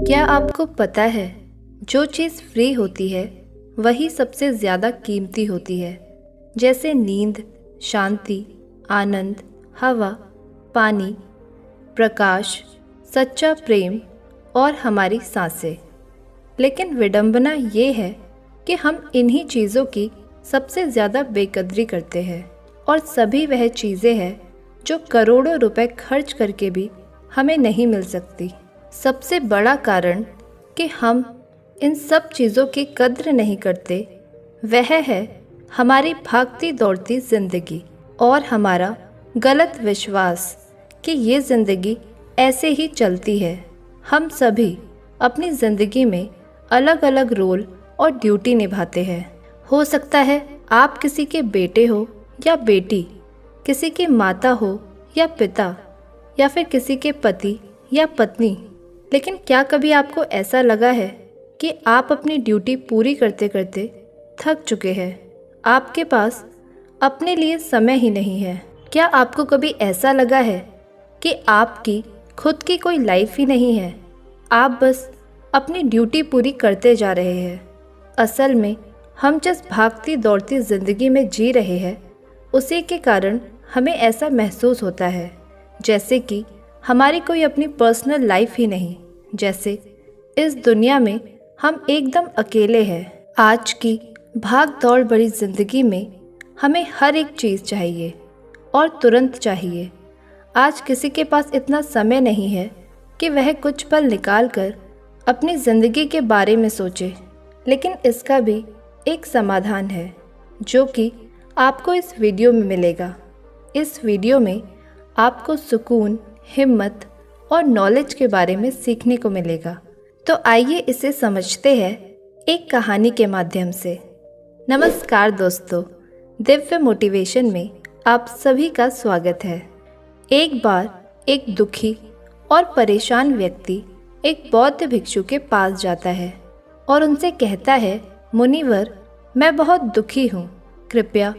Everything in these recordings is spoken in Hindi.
क्या आपको पता है, जो चीज़ फ्री होती है वही सबसे ज़्यादा कीमती होती है। जैसे नींद, शांति, आनंद, हवा, पानी, प्रकाश, सच्चा प्रेम और हमारी सांसें। लेकिन विडंबना ये है कि हम इन्हीं चीज़ों की सबसे ज़्यादा बेकदरी करते हैं, और सभी वह चीज़ें हैं जो करोड़ों रुपए खर्च करके भी हमें नहीं मिल सकती। सबसे बड़ा कारण कि हम इन सब चीज़ों की कद्र नहीं करते वह है हमारी भागती दौड़ती ज़िंदगी और हमारा गलत विश्वास कि ये ज़िंदगी ऐसे ही चलती है। हम सभी अपनी ज़िंदगी में अलग अलग रोल और ड्यूटी निभाते हैं। हो सकता है आप किसी के बेटे हो या बेटी, किसी की माता हो या पिता, या फिर किसी के पति या पत्नी। लेकिन क्या कभी आपको ऐसा लगा है कि आप अपनी ड्यूटी पूरी करते करते थक चुके हैं? आपके पास अपने लिए समय ही नहीं है। क्या आपको कभी ऐसा लगा है कि आपकी खुद की कोई लाइफ ही नहीं है? आप बस अपनी ड्यूटी पूरी करते जा रहे हैं। असल में हम जिस भागती दौड़ती ज़िंदगी में जी रहे हैं, उसी के कारण हमें ऐसा महसूस होता है जैसे कि हमारी कोई अपनी पर्सनल लाइफ ही नहीं। जैसे इस दुनिया में हम एकदम अकेले हैं। आज की भाग दौड़ भरी ज़िंदगी में हमें हर एक चीज़ चाहिए और तुरंत चाहिए। आज किसी के पास इतना समय नहीं है कि वह कुछ पल निकाल कर अपनी ज़िंदगी के बारे में सोचे। लेकिन इसका भी एक समाधान है जो कि आपको इस वीडियो में मिलेगा। इस वीडियो में आपको सुकून, हिम्मत और नॉलेज के बारे में सीखने को मिलेगा। तो आइए इसे समझते हैं एक कहानी के माध्यम से। नमस्कार दोस्तों, दिव्य मोटिवेशन में आप सभी का स्वागत है। एक बार एक दुखी और परेशान व्यक्ति एक बौद्ध भिक्षु के पास जाता है और उनसे कहता है, मुनिवर, मैं बहुत दुखी हूँ, कृपया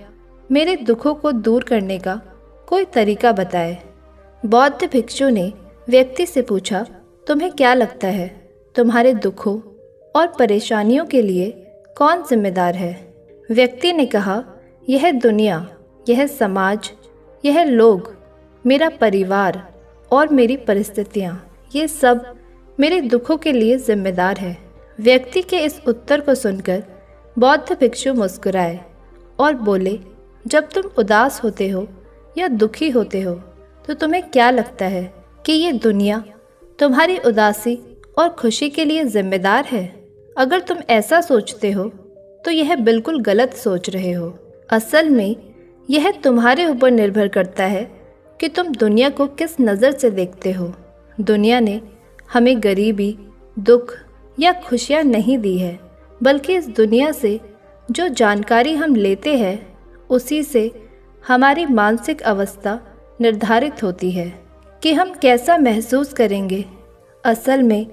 मेरे दुखों को दूर करने का कोई तरीका बताएं। बौद्ध भिक्षु ने व्यक्ति से पूछा, तुम्हें क्या लगता है, तुम्हारे दुखों और परेशानियों के लिए कौन जिम्मेदार है? व्यक्ति ने कहा, यह दुनिया, यह समाज, यह लोग, मेरा परिवार और मेरी परिस्थितियाँ, ये सब मेरे दुखों के लिए जिम्मेदार है। व्यक्ति के इस उत्तर को सुनकर बौद्ध भिक्षु मुस्कुराए और बोले, जब तुम उदास होते हो या दुखी होते हो तो तुम्हें क्या लगता है कि ये दुनिया तुम्हारी उदासी और खुशी के लिए जिम्मेदार है? अगर तुम ऐसा सोचते हो तो यह बिल्कुल गलत सोच रहे हो। असल में यह तुम्हारे ऊपर निर्भर करता है कि तुम दुनिया को किस नज़र से देखते हो। दुनिया ने हमें गरीबी, दुख या खुशियाँ नहीं दी है, बल्कि इस दुनिया से जो जानकारी हम लेते हैं उसी से हमारी मानसिक अवस्था निर्धारित होती है कि हम कैसा महसूस करेंगे। असल में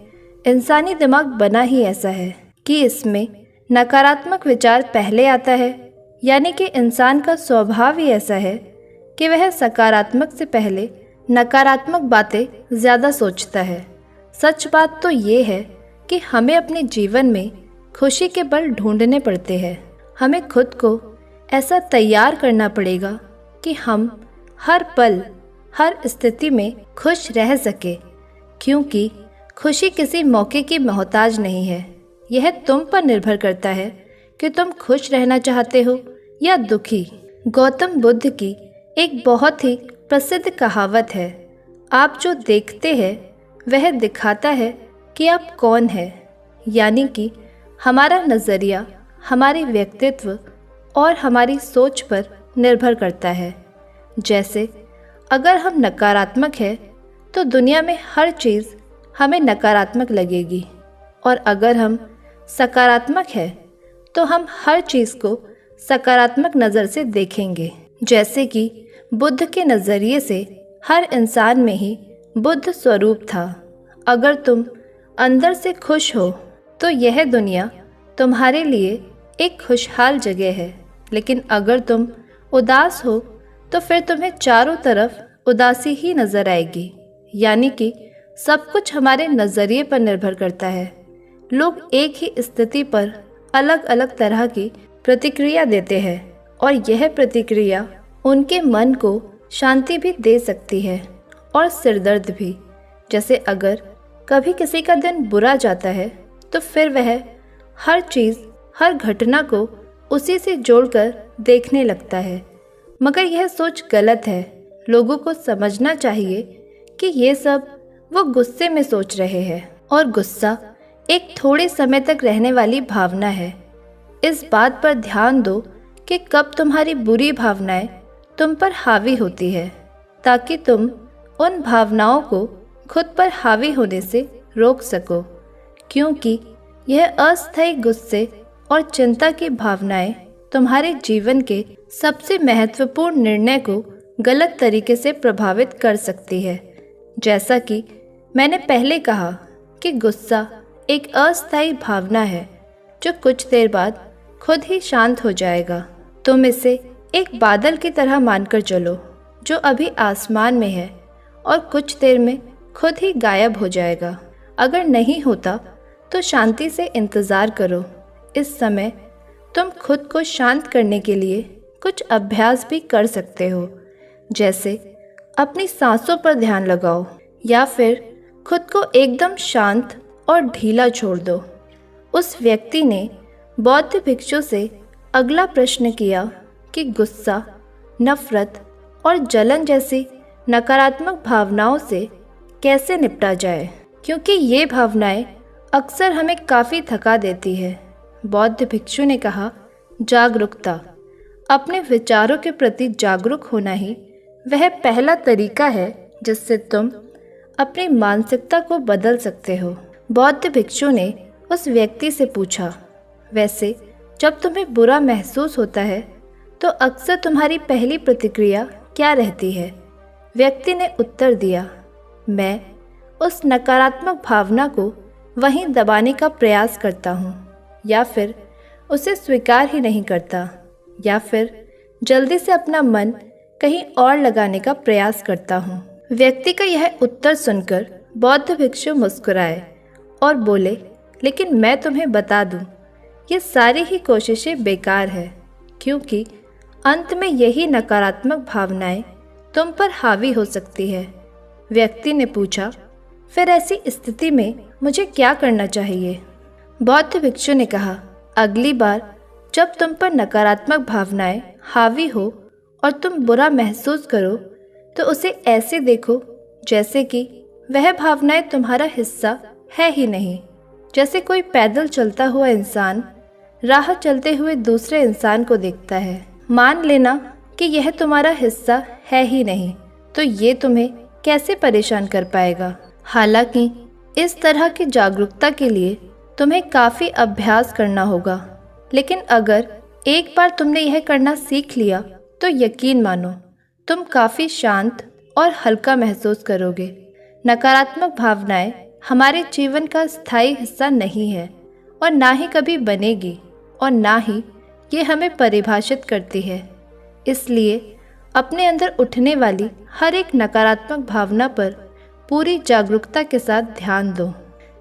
इंसानी दिमाग बना ही ऐसा है कि इसमें नकारात्मक विचार पहले आता है, यानी कि इंसान का स्वभाव ही ऐसा है कि वह सकारात्मक से पहले नकारात्मक बातें ज़्यादा सोचता है। सच बात तो ये है कि हमें अपने जीवन में खुशी के बल ढूंढने पड़ते हैं। हमें खुद को ऐसा तैयार करना पड़ेगा कि हम हर पल, हर स्थिति में खुश रह सके, क्योंकि खुशी किसी मौके की मोहताज नहीं है। यह तुम पर निर्भर करता है कि तुम खुश रहना चाहते हो या दुखी। गौतम बुद्ध की एक बहुत ही प्रसिद्ध कहावत है, आप जो देखते हैं वह दिखाता है कि आप कौन है। यानी कि हमारा नज़रिया हमारे व्यक्तित्व और हमारी सोच पर निर्भर करता है। जैसे अगर हम नकारात्मक हैं तो दुनिया में हर चीज़ हमें नकारात्मक लगेगी, और अगर हम सकारात्मक हैं तो हम हर चीज़ को सकारात्मक नज़र से देखेंगे। जैसे कि बुद्ध के नज़रिए से हर इंसान में ही बुद्ध स्वरूप था। अगर तुम अंदर से खुश हो तो यह दुनिया तुम्हारे लिए एक खुशहाल जगह है, लेकिन अगर तुम उदास हो तो फिर तुम्हें चारों तरफ उदासी ही नज़र आएगी। यानी कि सब कुछ हमारे नज़रिए पर निर्भर करता है। लोग एक ही स्थिति पर अलग अलग तरह की प्रतिक्रिया देते हैं और यह प्रतिक्रिया उनके मन को शांति भी दे सकती है और सिरदर्द भी। जैसे अगर कभी किसी का दिन बुरा जाता है तो फिर वह हर चीज़, हर घटना को उसी से जोड़कर देखने लगता है, मगर यह सोच गलत है। लोगों को समझना चाहिए कि ये सब वो गुस्से में सोच रहे हैं और गुस्सा एक थोड़े समय तक रहने वाली भावना है। इस बात पर ध्यान दो कि कब तुम्हारी बुरी भावनाएं तुम पर हावी होती है, ताकि तुम उन भावनाओं को खुद पर हावी होने से रोक सको, क्योंकि यह अस्थायी गुस्से और चिंता की भावनाएं तुम्हारे जीवन के सबसे महत्वपूर्ण निर्णय को गलत तरीके से प्रभावित कर सकती है। जैसा कि मैंने पहले कहा कि गुस्सा एक अस्थायी भावना है जो कुछ देर बाद खुद ही शांत हो जाएगा। तुम इसे एक बादल की तरह मानकर चलो जो अभी आसमान में है और कुछ देर में खुद ही गायब हो जाएगा। अगर नहीं होता तो शांति से इंतज़ार करो। इस समय तुम खुद को शांत करने के लिए कुछ अभ्यास भी कर सकते हो, जैसे अपनी सांसों पर ध्यान लगाओ या फिर खुद को एकदम शांत और ढीला छोड़ दो। उस व्यक्ति ने बौद्ध भिक्षु से अगला प्रश्न किया कि गुस्सा, नफरत और जलन जैसी नकारात्मक भावनाओं से कैसे निपटा जाए, क्योंकि ये भावनाएं अक्सर हमें काफ़ी थका देती है। बौद्ध भिक्षु ने कहा, जागरूकता। अपने विचारों के प्रति जागरूक होना ही वह पहला तरीका है जिससे तुम अपनी मानसिकता को बदल सकते हो। बौद्ध भिक्षु ने उस व्यक्ति से पूछा, वैसे जब तुम्हें बुरा महसूस होता है तो अक्सर तुम्हारी पहली प्रतिक्रिया क्या रहती है? व्यक्ति ने उत्तर दिया, मैं उस नकारात्मक भावना को वहीं दबाने का प्रयास करता हूँ, या फिर उसे स्वीकार ही नहीं करता, या फिर जल्दी से अपना मन कहीं और लगाने का प्रयास करता हूँ। व्यक्ति का यह उत्तर सुनकर बौद्ध भिक्षु मुस्कुराए और बोले, लेकिन मैं तुम्हें बता दूँ, ये सारी ही कोशिशें बेकार है, क्योंकि अंत में यही नकारात्मक भावनाएं तुम पर हावी हो सकती है। व्यक्ति ने पूछा, फिर ऐसी स्थिति में मुझे क्या करना चाहिए? बौद्ध भिक्षु ने कहा, अगली बार जब तुम पर नकारात्मक भावनाएं हावी हो और तुम बुरा महसूस करो तो उसे ऐसे देखो जैसे कि वह भावनाएं तुम्हारा हिस्सा है ही नहीं। जैसे कोई पैदल चलता हुआ इंसान राह चलते हुए दूसरे इंसान को देखता है। मान लेना कि यह तुम्हारा हिस्सा है ही नहीं, तो ये तुम्हें कैसे परेशान कर पाएगा? हालांकि इस तरह की जागरूकता के लिए तुम्हें काफ़ी अभ्यास करना होगा, लेकिन अगर एक बार तुमने यह करना सीख लिया तो यकीन मानो तुम काफ़ी शांत और हल्का महसूस करोगे। नकारात्मक भावनाएं हमारे जीवन का स्थायी हिस्सा नहीं है और ना ही कभी बनेगी, और ना ही ये हमें परिभाषित करती है। इसलिए अपने अंदर उठने वाली हर एक नकारात्मक भावना पर पूरी जागरूकता के साथ ध्यान दो।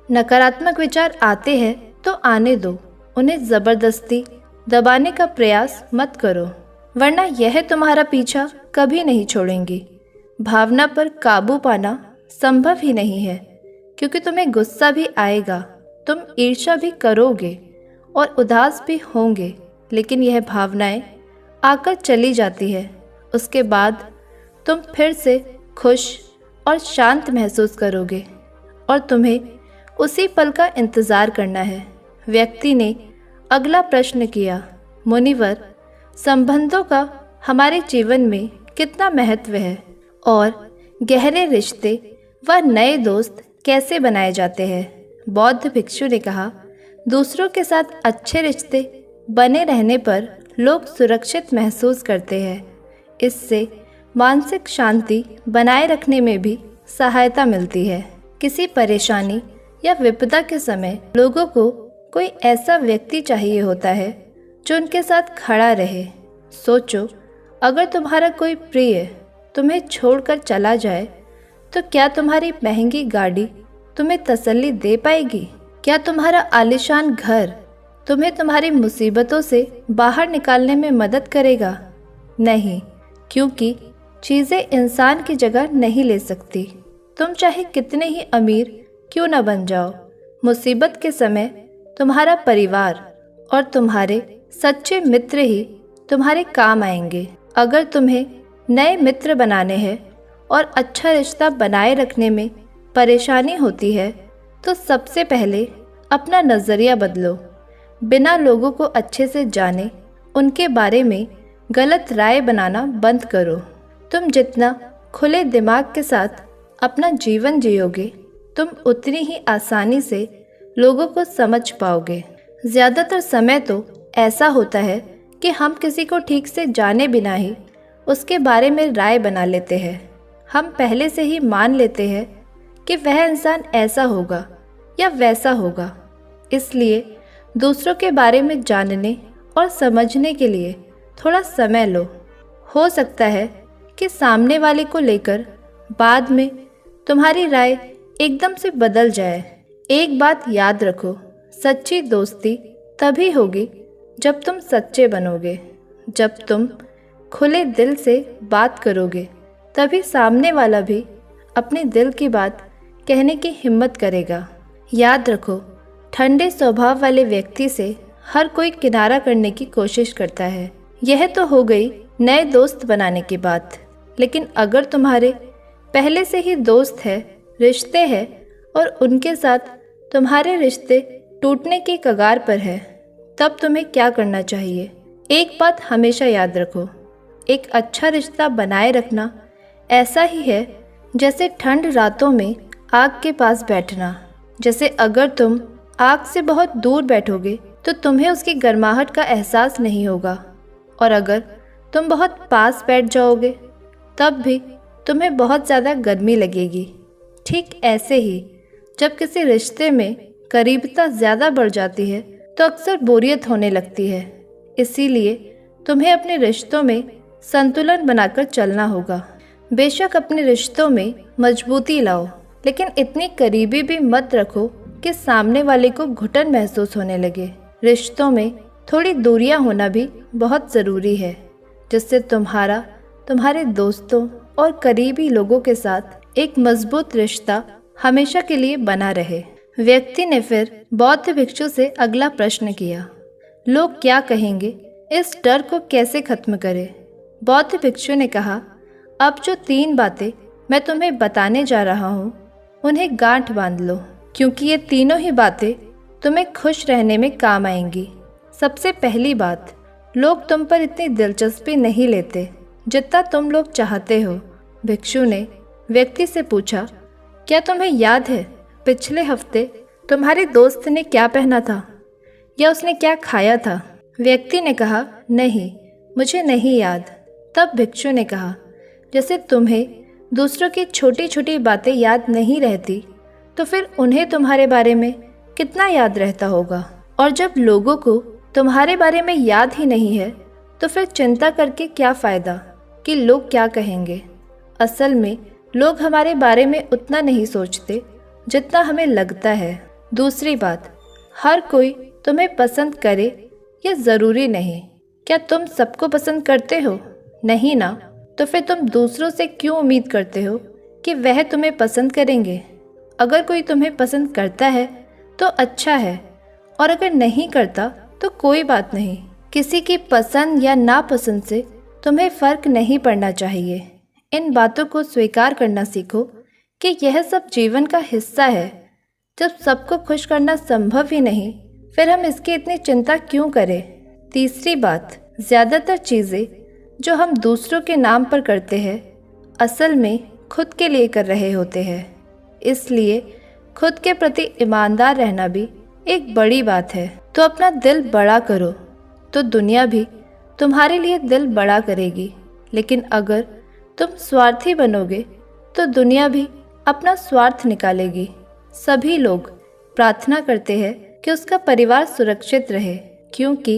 नकारात्मक विचार आते हैं तो आने दो, उन्हें ज़बरदस्ती दबाने का प्रयास मत करो, वरना यह तुम्हारा पीछा कभी नहीं छोड़ेंगी। भावना पर काबू पाना संभव ही नहीं है, क्योंकि तुम्हें गुस्सा भी आएगा, तुम ईर्ष्या भी करोगे और उदास भी होंगे, लेकिन यह भावनाएं आकर चली जाती है। उसके बाद तुम फिर से खुश और शांत महसूस करोगे और तुम्हें उसी पल का इंतज़ार करना है। व्यक्ति ने अगला प्रश्न किया, मुनिवर, संबंधों का हमारे जीवन में कितना महत्व है और गहरे रिश्ते व नए दोस्त कैसे बनाए जाते हैं? बौद्ध भिक्षु ने कहा, दूसरों के साथ अच्छे रिश्ते बने रहने पर लोग सुरक्षित महसूस करते हैं। इससे मानसिक शांति बनाए रखने में भी सहायता मिलती है। किसी परेशानी या विपदा के समय लोगों को कोई ऐसा व्यक्ति चाहिए होता है जो उनके साथ खड़ा रहे। सोचो, अगर तुम्हारा कोई प्रिय तुम्हें छोड़कर चला जाए तो क्या तुम्हारी महंगी गाड़ी तुम्हें तसल्ली दे पाएगी? क्या तुम्हारा आलीशान घर तुम्हें तुम्हारी मुसीबतों से बाहर निकालने में मदद करेगा? नहीं, क्योंकि चीज़ें इंसान की जगह नहीं ले सकती। तुम चाहे कितने ही अमीर क्यों न बन जाओ, मुसीबत के समय तुम्हारा परिवार और तुम्हारे सच्चे मित्र ही तुम्हारे काम आएंगे। अगर तुम्हें नए मित्र बनाने हैं और अच्छा रिश्ता बनाए रखने में परेशानी होती है तो सबसे पहले अपना नज़रिया बदलो। बिना लोगों को अच्छे से जाने उनके बारे में गलत राय बनाना बंद करो। तुम जितना खुले दिमाग के साथ अपना जीवन जियोगे, तुम उतनी ही आसानी से लोगों को समझ पाओगे। ज़्यादातर समय तो ऐसा होता है कि हम किसी को ठीक से जाने बिना ही उसके बारे में राय बना लेते हैं। हम पहले से ही मान लेते हैं कि वह इंसान ऐसा होगा या वैसा होगा। इसलिए दूसरों के बारे में जानने और समझने के लिए थोड़ा समय लो। हो सकता है कि सामने वाले को लेकर बाद में तुम्हारी राय एकदम से बदल जाए। एक बात याद रखो, सच्ची दोस्ती तभी होगी जब तुम सच्चे बनोगे। जब तुम खुले दिल से बात करोगे तभी सामने वाला भी अपने दिल की बात कहने की हिम्मत करेगा। याद रखो, ठंडे स्वभाव वाले व्यक्ति से हर कोई किनारा करने की कोशिश करता है। यह तो हो गई नए दोस्त बनाने की बात, लेकिन अगर तुम्हारे पहले से ही दोस्त है, रिश्ते हैं और उनके साथ तुम्हारे रिश्ते टूटने के कगार पर है, तब तुम्हें क्या करना चाहिए? एक बात हमेशा याद रखो, एक अच्छा रिश्ता बनाए रखना ऐसा ही है जैसे ठंड रातों में आग के पास बैठना। जैसे अगर तुम आग से बहुत दूर बैठोगे तो तुम्हें उसकी गर्माहट का एहसास नहीं होगा, और अगर तुम बहुत पास बैठ जाओगे तब भी तुम्हें बहुत ज़्यादा गर्मी लगेगी। ठीक ऐसे ही जब किसी रिश्ते में करीबता ज़्यादा बढ़ जाती है तो अक्सर बोरियत होने लगती है। इसीलिए तुम्हें अपने रिश्तों में संतुलन बनाकर चलना होगा। बेशक अपने रिश्तों में मजबूती लाओ, लेकिन इतनी करीबी भी मत रखो कि सामने वाले को घुटन महसूस होने लगे। रिश्तों में थोड़ी दूरियां होना भी बहुत ज़रूरी है, जिससे तुम्हारे दोस्तों और करीबी लोगों के साथ एक मजबूत रिश्ता हमेशा के लिए बना रहे। व्यक्ति ने फिर बौद्ध भिक्षु से अगला प्रश्न किया, लोग क्या कहेंगे, इस डर को कैसे खत्म करें? बौद्ध भिक्षु ने कहा, अब जो 3 बातें मैं तुम्हें बताने जा रहा हूँ उन्हें गांठ बांध लो, क्योंकि ये तीनों ही बातें तुम्हें खुश रहने में काम आएंगी। सबसे पहली बात, लोग तुम पर इतनी दिलचस्पी नहीं लेते जितना तुम लोग चाहते हो। भिक्षु ने व्यक्ति से पूछा, क्या तुम्हें याद है पिछले हफ्ते तुम्हारे दोस्त ने क्या पहना था या उसने क्या खाया था? व्यक्ति ने कहा, नहीं, मुझे नहीं याद। तब भिक्षु ने कहा, जैसे तुम्हें दूसरों की छोटी छोटी बातें याद नहीं रहती तो फिर उन्हें तुम्हारे बारे में कितना याद रहता होगा। और जब लोगों को तुम्हारे बारे में याद ही नहीं है तो फिर चिंता करके क्या फ़ायदा कि लोग क्या कहेंगे। असल में लोग हमारे बारे में उतना नहीं सोचते जितना हमें लगता है। दूसरी बात, हर कोई तुम्हें पसंद करे ये ज़रूरी नहीं। क्या तुम सबको पसंद करते हो? नहीं ना, तो फिर तुम दूसरों से क्यों उम्मीद करते हो कि वह तुम्हें पसंद करेंगे? अगर कोई तुम्हें पसंद करता है तो अच्छा है, और अगर नहीं करता तो कोई बात नहीं। किसी की पसंद या नापसंद से तुम्हें फ़र्क नहीं पड़ना चाहिए। इन बातों को स्वीकार करना सीखो कि यह सब जीवन का हिस्सा है। जब सबको खुश करना संभव ही नहीं, फिर हम इसकी इतनी चिंता क्यों करें? तीसरी बात, ज़्यादातर चीज़ें जो हम दूसरों के नाम पर करते हैं असल में खुद के लिए कर रहे होते हैं। इसलिए खुद के प्रति ईमानदार रहना भी एक बड़ी बात है। तो अपना दिल बड़ा करो तो दुनिया भी तुम्हारे लिए दिल बड़ा करेगी, लेकिन अगर तुम स्वार्थी बनोगे तो दुनिया भी अपना स्वार्थ निकालेगी। सभी लोग प्रार्थना करते हैं कि उसका परिवार सुरक्षित रहे, क्योंकि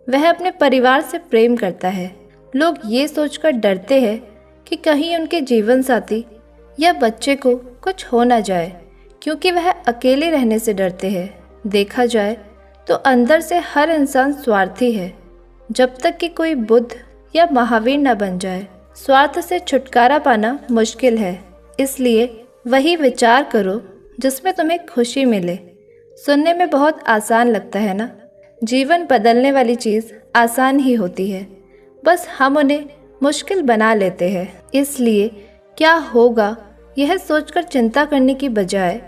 वह अपने परिवार से प्रेम करता है। लोग ये सोचकर डरते हैं कि कहीं उनके जीवन साथी या बच्चे को कुछ हो ना जाए, क्योंकि वह अकेले रहने से डरते हैं। देखा जाए तो अंदर से हर इंसान स्वार्थी है, जब तक कि कोई बुद्ध या महावीर न बन जाए। स्वार्थ से छुटकारा पाना मुश्किल है, इसलिए वही विचार करो जिसमें तुम्हें खुशी मिले। सुनने में बहुत आसान लगता है ना? जीवन बदलने वाली चीज़ आसान ही होती है, बस हम उन्हें मुश्किल बना लेते हैं। इसलिए क्या होगा यह सोचकर चिंता करने की बजाय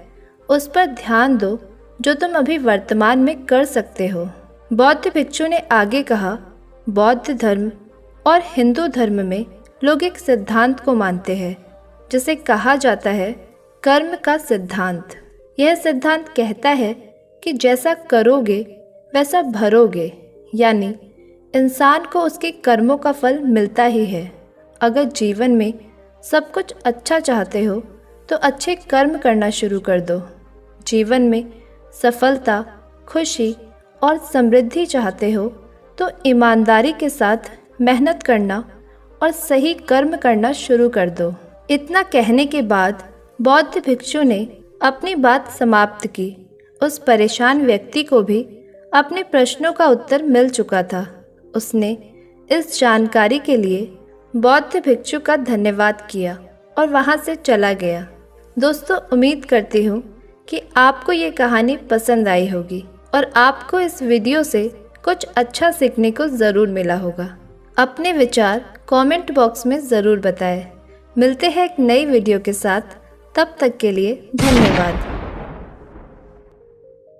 उस पर ध्यान दो जो तुम अभी वर्तमान में कर सकते हो। बौद्ध भिक्षु ने आगे कहा, बौद्ध धर्म और हिंदू धर्म में लोग एक सिद्धांत को मानते हैं जिसे कहा जाता है कर्म का सिद्धांत। यह सिद्धांत कहता है कि जैसा करोगे वैसा भरोगे, यानी इंसान को उसके कर्मों का फल मिलता ही है। अगर जीवन में सब कुछ अच्छा चाहते हो तो अच्छे कर्म करना शुरू कर दो। जीवन में सफलता, खुशी और समृद्धि चाहते हो तो ईमानदारी के साथ मेहनत करना और सही कर्म करना शुरू कर दो। इतना कहने के बाद बौद्ध भिक्षु ने अपनी बात समाप्त की। उस परेशान व्यक्ति को भी अपने प्रश्नों का उत्तर मिल चुका था। उसने इस जानकारी के लिए बौद्ध भिक्षु का धन्यवाद किया और वहाँ से चला गया। दोस्तों, उम्मीद करती हूँ कि आपको ये कहानी पसंद आई होगी और आपको इस वीडियो से कुछ अच्छा सीखने को ज़रूर मिला होगा। अपने विचार कमेंट बॉक्स में ज़रूर बताएं। मिलते हैं एक नई वीडियो के साथ, तब तक के लिए धन्यवाद।